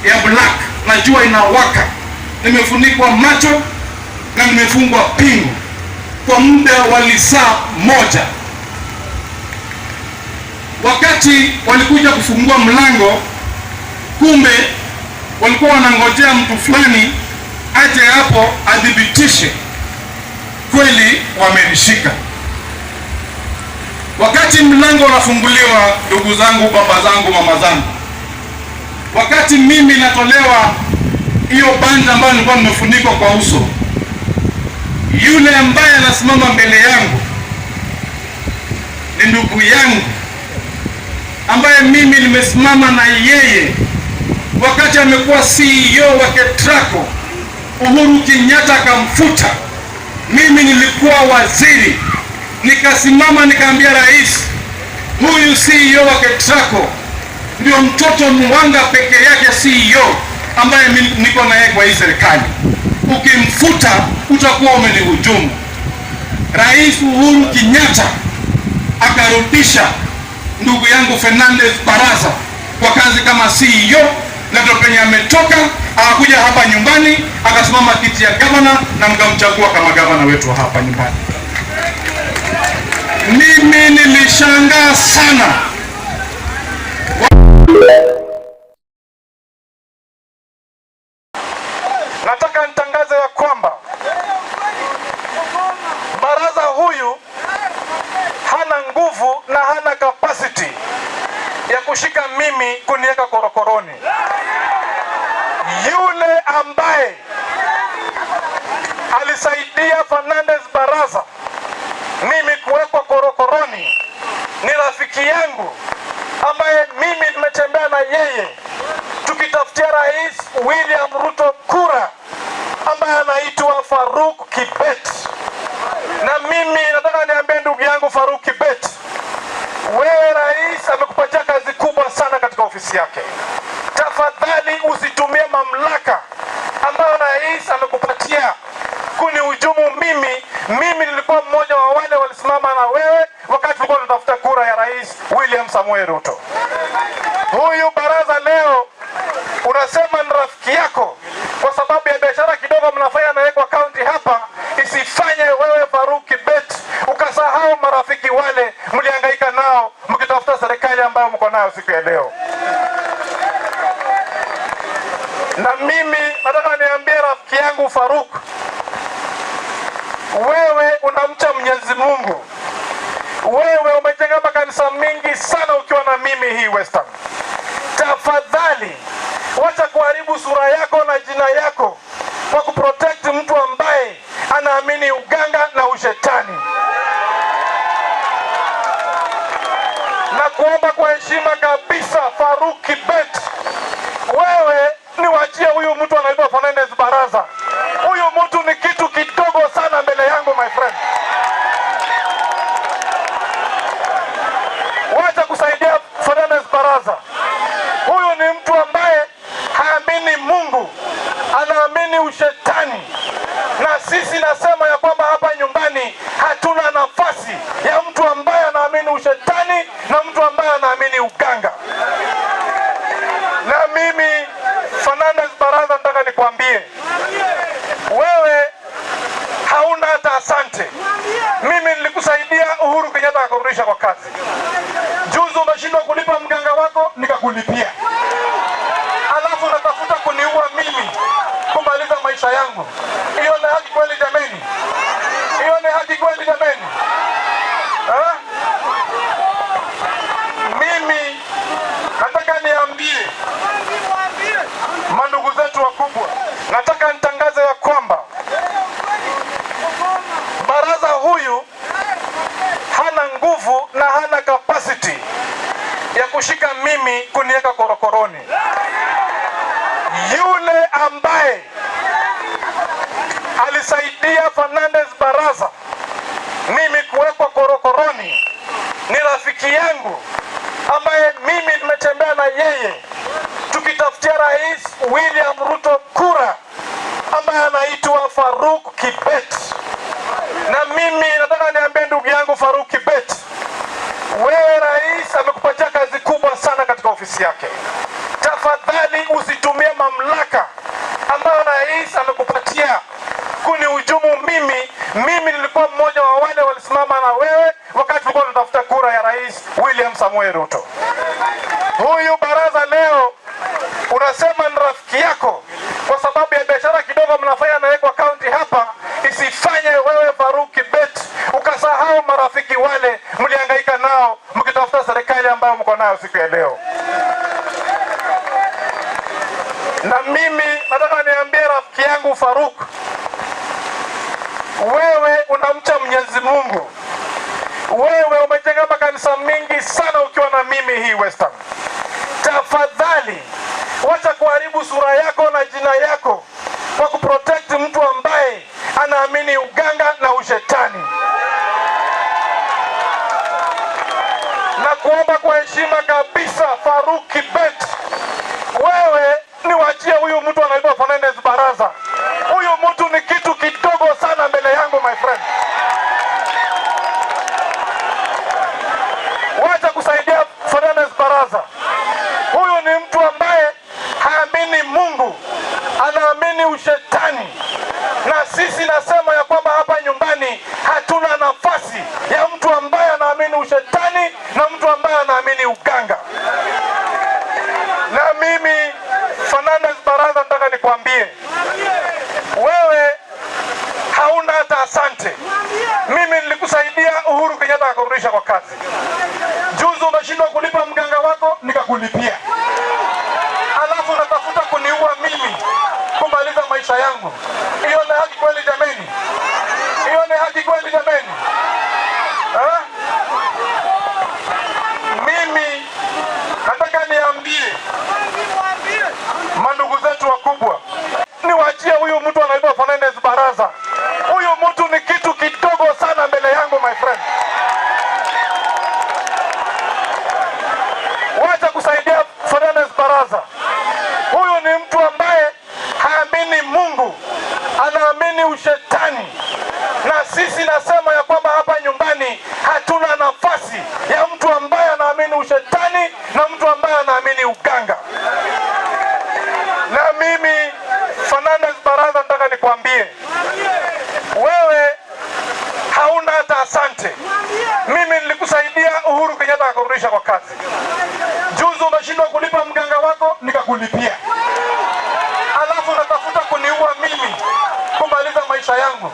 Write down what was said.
ya black na jua inawaka, nimefunikwa macho na nimefungwa pingu kwa muda wa lisaa moja. Wakati walikuja kufungua mlango, kumbe walikuwa wanangojea mtu fulani aje hapo adhibitishe kweli wamenishika. Wakati mlango unafunguliwa, ndugu zangu, baba zangu, mama zangu, wakati mimi natolewa hiyo banda ambayo nilikuwa nimefunikwa kwa uso, yule ambaye anasimama mbele yangu ni ndugu yangu ambaye mimi nimesimama na yeye wakati amekuwa CEO wa Ketraco. Uhuru Kenyatta akamfuta, mimi nilikuwa waziri, nikasimama nikaambia rais, huyu CEO wa Ketraco ndio mtoto mwanga peke yake CEO ambaye niko na yeye kwa hii serikali. Ukimfuta utakuwa umenihujumu. Rais Uhuru Kenyatta akarudisha ndugu yangu Fernandez Barasa kwa kazi kama CEO, na penye ametoka akakuja hapa nyumbani akasimama kiti ya gavana na mkamchagua kama gavana wetu hapa nyumbani. Mimi nilishangaa sana. Nataka nitangaze ya kwamba Barasa huyu hana nguvu na hana capacity ya kushika mimi kuniweka korokoroni. Yule ambaye alisaidia Fernandez Barasa mimi kuwekwa korokoroni ni rafiki yangu ambaye mimi nimetembea na yeye tukitafutia Rais William Ruto kura, ambaye anaitwa Faruk Kibet. Na mimi nataka niambie ndugu yangu Faruk Kibet, wewe rais amekupatia kazi kubwa sana katika ofisi yake. Tafadhali usitumie mamlaka ambayo rais amekupatia kunihujumu mimi. Mimi nilikuwa mmoja wa wale walisimama na wewe wakati tulikuwa tunatafuta kura ya Rais William Samuel Ruto. Huyu Barasa leo unasema ni rafiki yako kwa sababu ya biashara kidogo mnafanya na yeye kwa kaunti hapa, isifanye wewe Faruk Kibet ukasahau marafiki wale mlihangaika nao mkitafuta serikali ambayo mko nayo siku ya leo. Na mimi nataka niambie rafiki yangu Faruk, wewe unamcha Mwenyezi Mungu. Wewe umejenga makanisa mingi sana ukiwa na mimi hii Western. Tafadhali wacha kuharibu sura yako na jina yako kwa kuprotect mtu ambaye anaamini uganga na ushetani. Na kuomba kwa heshima kabisa Faruk Kibet, wewe niwachie huyu mtu anaitwa Fernandez Barasa. Huyu mtu ni kitu kidogo sana mbele yangu my friend. Wacha kusaidia Fernandez Barasa. Huyu ni mtu ambaye haamini Mungu, anaamini ushetani. Na sisi nasema ya kwamba hapa nyumbani hatuna nafasi ya mtu ambaye anaamini ushetani na mtu ambaye anaamini uganga. Na mimi Fernandez Barasa nataka nikwambie, wewe hauna hata asante. Mimi nilikusaidia Uhuru Kenyatta akurudisha kwa kazi. Juzi umeshindwa kulipa mganga wako, nikakulipia. Alafu unatafuta kuniua mimi kumaliza maisha yangu. Hiyo ni haki kweli jameni? Hiyo ni haki kweli jameni? Mimi nataka niambie mandugu zetu wakubwa, nataka nitangaze ya kwamba Barasa huyu hana nguvu na hana capacity ya kushika mimi kuniweka korokoroni. Yule ambaye alisaidia Fernandez Barasa mimi kuwekwa korokoroni ni rafiki yangu ambaye mimi nimetembea na yeye tukitafutia Rais William Ruto kura, ambaye anaitwa Faruk Kibet. Na mimi nataka niambie ndugu yangu Faruk Kibet, wewe rais amekupatia kazi kubwa sana katika ofisi yake. Tafadhali usitumie mamlaka ambayo rais amekupatia kunihujumu mimi. Mimi nilikuwa mmoja wa wale walisimama na wewe wakati tulikuwa tunatafuta kura ya Rais William Samoei Ruto. Huyu Barasa leo unasema ni rafiki yako kwa sababu ya biashara kidogo mnafanya naye kwa kaunti hapa. Isifanye wewe Faruk Kibet ukasahau marafiki wale mlihangaika nao mkitafuta serikali ambayo mko nayo siku ya leo. Na mimi nataka niambie rafiki yangu Faruk, wewe unamcha Mwenyezi Mungu. Wewe umejenga makanisa mingi sana ukiwa na mimi hii Western. Tafadhali wacha kuharibu sura yako na jina yako kwa kuprotect mtu ambaye anaamini uganga na ushetani. Na kuomba kwa heshima kabisa Faruk Kibet, wewe niwachie huyu mtu anaitwa Barasa. Huyu mtu ni kitu kidogo sana mbele yangu my friend. Wacha kusaidia Barasa. Huyu ni mtu ambaye haamini Mungu, anaamini ushetani. Na sisi nasema ya kwamba hapa nyumbani hatuna nafasi ya mtu ambaye anaamini ushetani na mtu ambaye anaamini uganga. Na mimi Barasa nataka nikwambie, wewe hauna hata asante. Mimi nilikusaidia Uhuru Kenyatta akurudisha kwa kazi. Juzi umeshindwa kulipa mganga wako, nikakulipia. Alafu unatafuta kuniua mimi kumaliza maisha yangu. Hiyo ni haki kweli jameni? Hiyo ni haki kweli jameni? Mimi nataka niambie mandugu zetu wakubwa, niwachie huyu mtu anaitwa Barasa. Huyu mtu ni kitu kidogo sana mbele yangu my friend. Wacha kusaidia Barasa. Huyu ni mtu ambaye haamini Mungu, anaamini ushetani. Na sisi nasema ya kwamba hapa nyumbani hatuna nafasi ya mtu ambaye anaamini ushetani na mtu ambaye anaamini uganga. Na mimi Barasa nataka nikwambie, wewe hauna hata asante. Mimi nilikusaidia Uhuru Kenyatta akurudisha kwa kazi. Juzi umeshindwa kulipa mganga wako, nikakulipia. Alafu unatafuta kuniua mimi kumaliza maisha yangu.